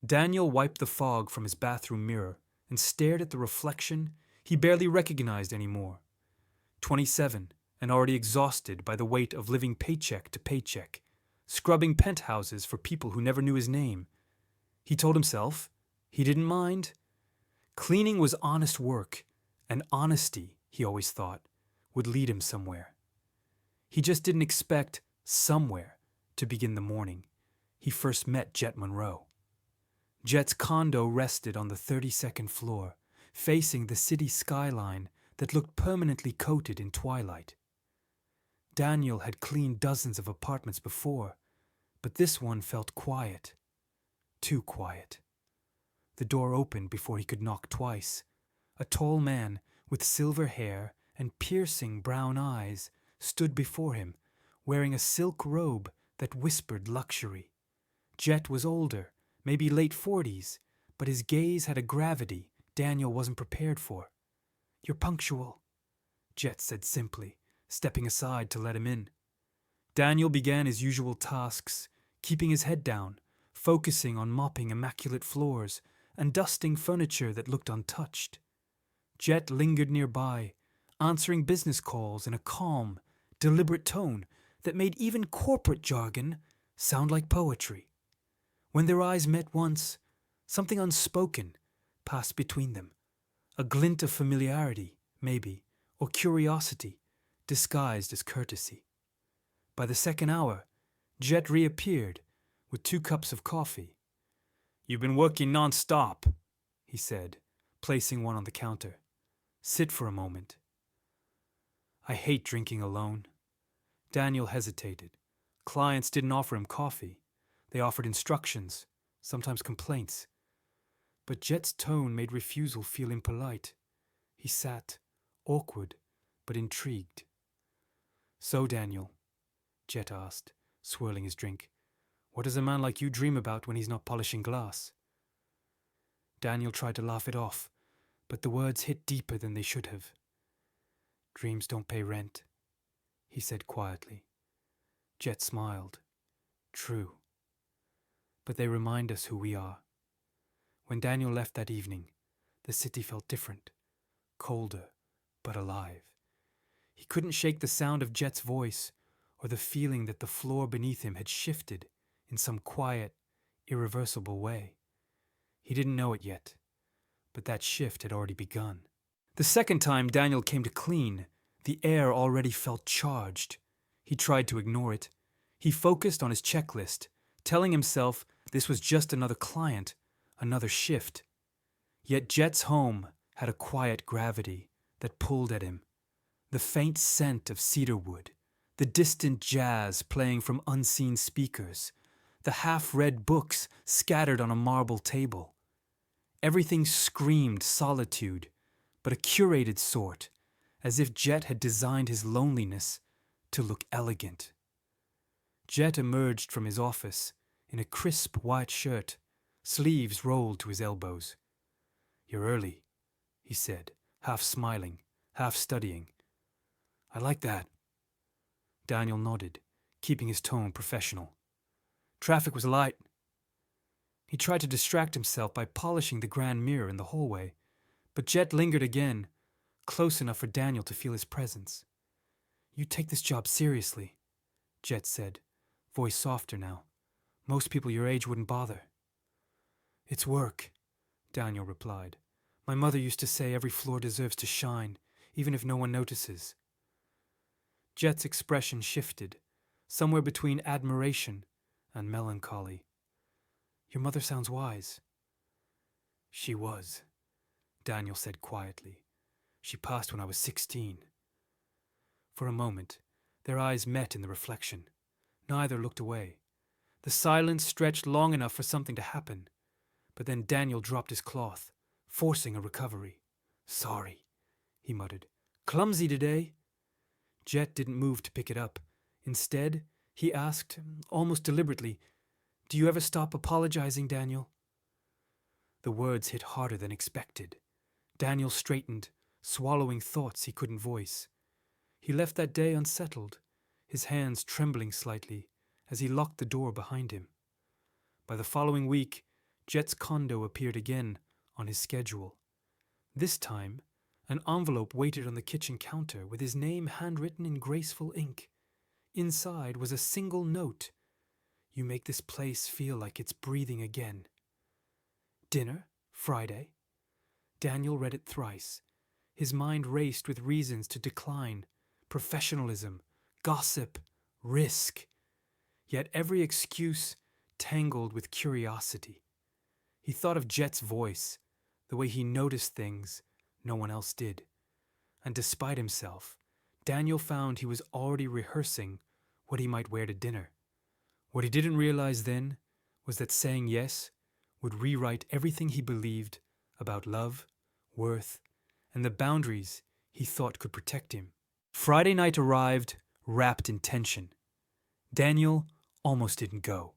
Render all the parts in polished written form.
Daniel wiped the fog from his bathroom mirror and stared at the reflection he barely recognized anymore. 27, and already exhausted by the weight of living paycheck to paycheck, scrubbing penthouses for people who never knew his name. He told himself he didn't mind. Cleaning was honest work, and honesty, he always thought, would lead him somewhere. He just didn't expect somewhere to begin the morning he first met Jet Monroe. Jet's condo rested on the 32nd floor, facing the city skyline that looked permanently coated in twilight. Daniel had cleaned dozens of apartments before, but this one felt quiet. Too quiet. The door opened before he could knock twice. A tall man with silver hair and piercing brown eyes stood before him, wearing a silk robe that whispered luxury. Jet was older, maybe late 40s, but his gaze had a gravity Daniel wasn't prepared for. "You're punctual," Jet said simply, stepping aside to let him in. Daniel began his usual tasks, keeping his head down, focusing on mopping immaculate floors and dusting furniture that looked untouched. Jet lingered nearby, answering business calls in a calm, deliberate tone that made even corporate jargon sound like poetry. When their eyes met once, something unspoken passed between them. A glint of familiarity, maybe, or curiosity, disguised as courtesy. By the second hour, Jet reappeared with 2 cups of coffee. "You've been working non-stop," he said, placing one on the counter. "Sit for a moment." "I hate drinking alone." Daniel hesitated. Clients didn't offer him coffee. They offered instructions, sometimes complaints. But Jet's tone made refusal feel impolite. He sat, awkward, but intrigued. "So, Daniel," Jet asked, swirling his drink, "what does a man like you dream about when he's not polishing glass?" Daniel tried to laugh it off, but the words hit deeper than they should have. "Dreams don't pay rent," he said quietly. Jet smiled. "True. But they remind us who we are." When Daniel left that evening, the city felt different, colder, but alive. He couldn't shake the sound of Jet's voice or the feeling that the floor beneath him had shifted in some quiet, irreversible way. He didn't know it yet, but that shift had already begun. The second time Daniel came to clean, the air already felt charged. He tried to ignore it. He focused on his checklist, telling himself this was just another client, another shift. Yet Jet's home had a quiet gravity that pulled at him. The faint scent of cedarwood, the distant jazz playing from unseen speakers, the half-read books scattered on a marble table. Everything screamed solitude, but a curated sort, as if Jet had designed his loneliness to look elegant. Jet emerged from his office in a crisp white shirt, sleeves rolled to his elbows. "You're early," he said, half smiling, half studying. "I like that." Daniel nodded, keeping his tone professional. "Traffic was light." He tried to distract himself by polishing the grand mirror in the hallway, but Jet lingered again, close enough for Daniel to feel his presence. "You take this job seriously," Jet said, voice softer now. "Most people your age wouldn't bother." "It's work," Daniel replied. "My mother used to say every floor deserves to shine, even if no one notices." Jet's expression shifted, somewhere between admiration and melancholy. "Your mother sounds wise." "She was," Daniel said quietly. "She passed when I was 16. For a moment, their eyes met in the reflection. Neither looked away. The silence stretched long enough for something to happen, but then Daniel dropped his cloth, forcing a recovery. "Sorry," he muttered. "Clumsy today." Jet didn't move to pick it up. Instead, he asked, almost deliberately, "Do you ever stop apologizing, Daniel?" The words hit harder than expected. Daniel straightened, swallowing thoughts he couldn't voice. He left that day unsettled, his hands trembling slightly as he locked the door behind him. By the following week, Jet's condo appeared again on his schedule. This time, an envelope waited on the kitchen counter with his name handwritten in graceful ink. Inside was a single note. "You make this place feel like it's breathing again." Dinner, Friday. Daniel read it thrice. His mind raced with reasons to decline: professionalism, gossip, risk. Yet every excuse tangled with curiosity. He thought of Jet's voice, the way he noticed things no one else did. And despite himself, Daniel found he was already rehearsing what he might wear to dinner. What he didn't realize then was that saying yes would rewrite everything he believed about love, worth, and the boundaries he thought could protect him. Friday night arrived, wrapped in tension. Daniel almost didn't go.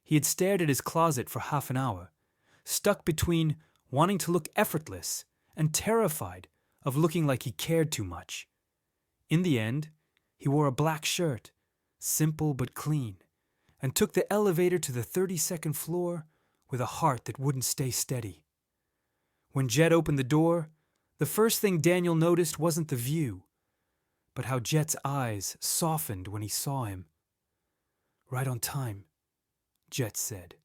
He had stared at his closet for half an hour, stuck between wanting to look effortless and terrified of looking like he cared too much. In the end, he wore a black shirt, simple but clean, and took the elevator to the 32nd floor with a heart that wouldn't stay steady. When Jet opened the door, the first thing Daniel noticed wasn't the view, but how Jet's eyes softened when he saw him. "Right on time," Jet said.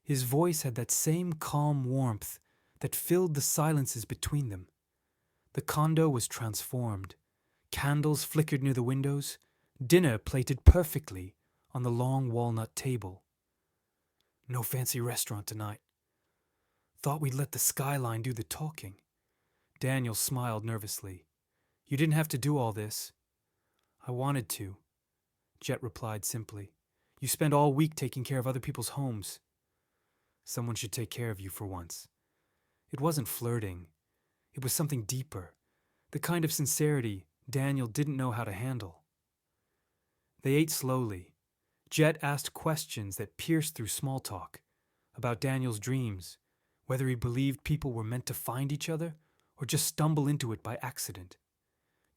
His voice had that same calm warmth that filled the silences between them. The condo was transformed. Candles flickered near the windows, dinner plated perfectly on the long walnut table. "No fancy restaurant tonight. Thought we'd let the skyline do the talking." Daniel smiled nervously. "You didn't have to do all this." "I wanted to," Jet replied simply. "You spend all week taking care of other people's homes. Someone should take care of you for once." It wasn't flirting. It was something deeper, the kind of sincerity Daniel didn't know how to handle. They ate slowly. Jet asked questions that pierced through small talk, about Daniel's dreams, whether he believed people were meant to find each other or just stumble into it by accident.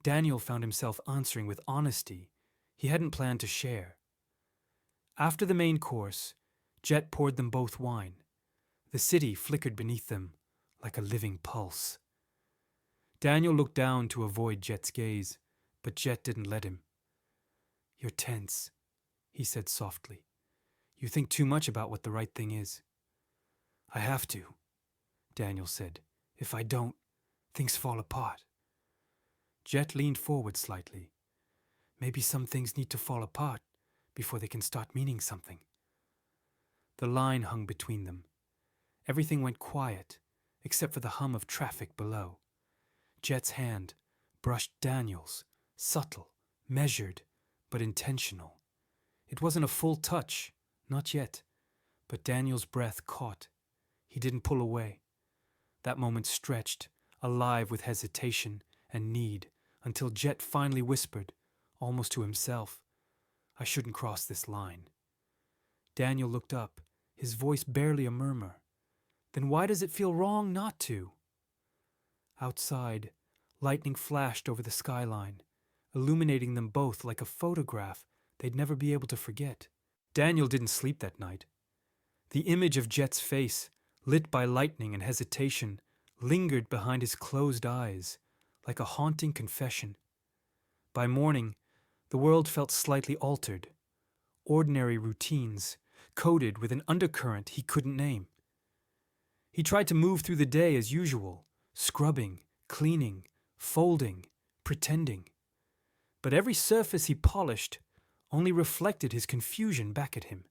Daniel found himself answering with honesty he hadn't planned to share. After the main course, Jet poured them both wine. The city flickered beneath them like a living pulse. Daniel looked down to avoid Jet's gaze, but Jet didn't let him. "You're tense," he said softly. "You think too much about what the right thing is." "I have to," Daniel said. "If I don't, things fall apart." Jet leaned forward slightly. "Maybe some things need to fall apart before they can start meaning something." The line hung between them. Everything went quiet, except for the hum of traffic below. Jet's hand brushed Daniel's, subtle, measured, but intentional. It wasn't a full touch, not yet, but Daniel's breath caught. He didn't pull away. That moment stretched, alive with hesitation and need, until Jet finally whispered, almost to himself, "I shouldn't cross this line." Daniel looked up, his voice barely a murmur. "Then why does it feel wrong not to?" Outside, lightning flashed over the skyline, illuminating them both like a photograph they'd never be able to forget. Daniel didn't sleep that night. The image of Jet's face, lit by lightning and hesitation, lingered behind his closed eyes, like a haunting confession. By morning, the world felt slightly altered. Ordinary routines, coded with an undercurrent he couldn't name. He tried to move through the day as usual, scrubbing, cleaning, folding, pretending. But every surface he polished only reflected his confusion back at him.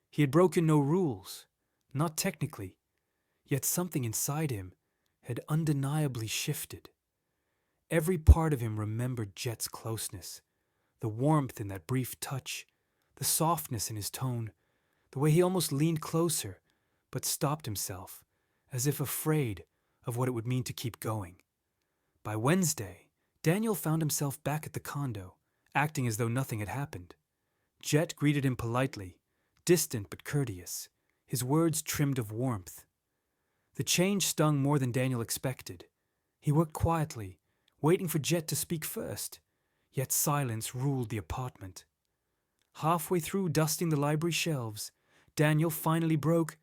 He had broken no rules, not technically, yet something inside him had undeniably shifted. Every part of him remembered Jet's closeness, the warmth in that brief touch, the softness in his tone, the way he almost leaned closer, but stopped himself, as if afraid of what it would mean to keep going. By Wednesday, Daniel found himself back at the condo, acting as though nothing had happened. Jet greeted him politely, distant but courteous, his words trimmed of warmth. The change stung more than Daniel expected. He worked quietly, waiting for Jet to speak first, yet silence ruled the apartment. Halfway through dusting the library shelves, Daniel finally broke,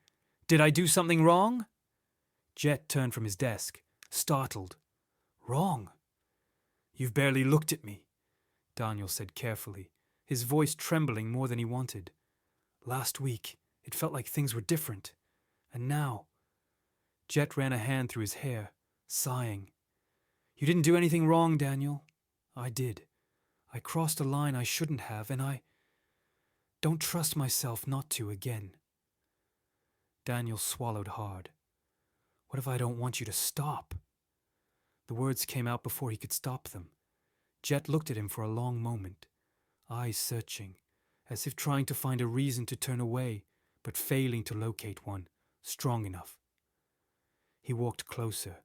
Did I do something wrong? Jet turned from his desk, startled. Wrong? You've barely looked at me, Daniel said carefully, his voice trembling more than he wanted. Last week, it felt like things were different. And now... Jet ran a hand through his hair, sighing. You didn't do anything wrong, Daniel. I did. I crossed a line I shouldn't have, and I don't trust myself not to again. Daniel swallowed hard. What if I don't want you to stop? The words came out before he could stop them. Jet looked at him for a long moment, eyes searching, as if trying to find a reason to turn away, but failing to locate one strong enough. He walked closer,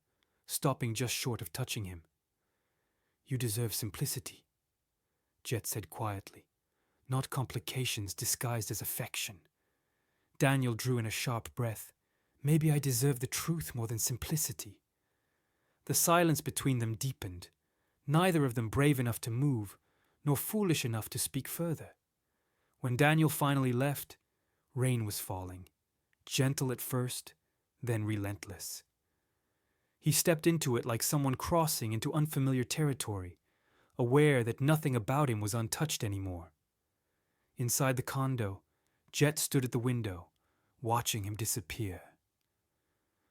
stopping just short of touching him. You deserve simplicity, Jet said quietly, not complications disguised as affection. Daniel drew in a sharp breath. Maybe I deserve the truth more than simplicity. The silence between them deepened, neither of them brave enough to move, nor foolish enough to speak further. When Daniel finally left, rain was falling, gentle at first, then relentless. He stepped into it like someone crossing into unfamiliar territory, aware that nothing about him was untouched anymore. Inside the condo, Jet stood at the window, watching him disappear.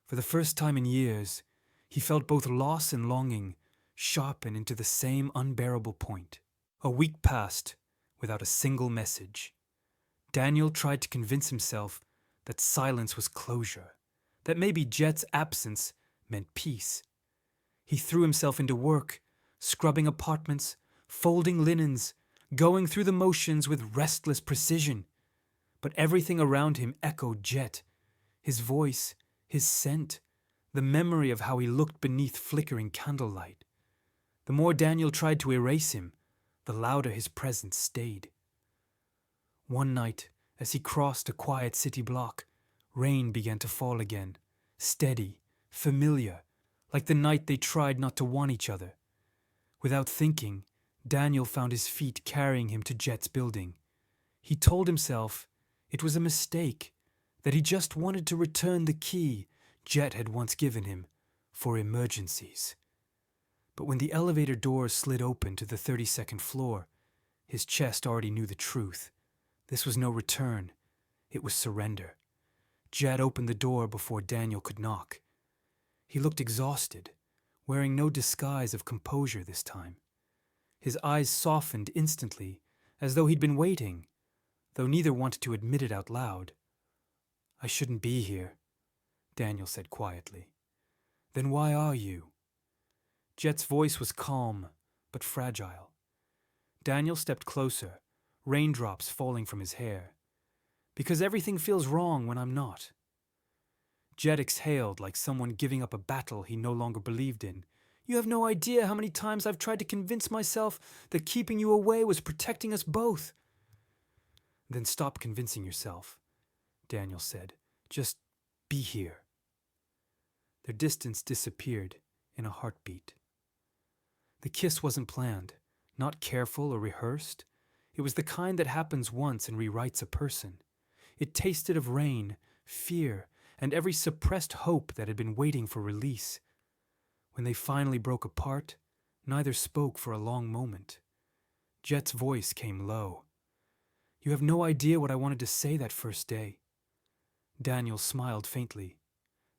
For the first time in years, he felt both loss and longing sharpen into the same unbearable point. A week passed without a single message. Daniel tried to convince himself that silence was closure, that maybe Jet's absence meant peace. He threw himself into work, scrubbing apartments, folding linens, going through the motions with restless precision. But everything around him echoed Jet, his voice, his scent, the memory of how he looked beneath flickering candlelight. The more Daniel tried to erase him, the louder his presence stayed. One night, as he crossed a quiet city block, rain began to fall again, steady, familiar, like the night they tried not to want each other. Without thinking, Daniel found his feet carrying him to Jet's building. He told himself it was a mistake, that he just wanted to return the key Jet had once given him for emergencies. But when the elevator doors slid open to the 32nd floor, his chest already knew the truth. This was no return. It was surrender. Jet opened the door before Daniel could knock. He looked exhausted, wearing no disguise of composure this time. His eyes softened instantly, as though he'd been waiting, though neither wanted to admit it out loud. I shouldn't be here, Daniel said quietly. Then why are you? Jet's voice was calm, but fragile. Daniel stepped closer, raindrops falling from his hair. Because everything feels wrong when I'm not. Jet exhaled like someone giving up a battle he no longer believed in. You have no idea how many times I've tried to convince myself that keeping you away was protecting us both. Then stop convincing yourself, Daniel said. Just be here. Their distance disappeared in a heartbeat. The kiss wasn't planned, not careful or rehearsed. It was the kind that happens once and rewrites a person. It tasted of rain, fear, and every suppressed hope that had been waiting for release. When they finally broke apart, neither spoke for a long moment. Jet's voice came low. You have no idea what I wanted to say that first day. Daniel smiled faintly.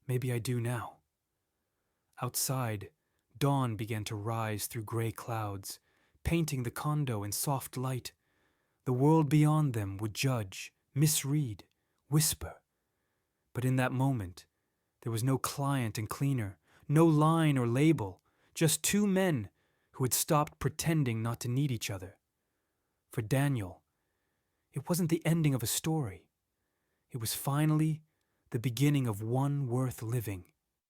Maybe I do now. Outside, dawn began to rise through gray clouds, painting the condo in soft light. The world beyond them would judge, misread, whisper. But in that moment, there was no client and cleaner, no line or label, just two men who had stopped pretending not to need each other. For Daniel, it wasn't the ending of a story. It was finally the beginning of one worth living.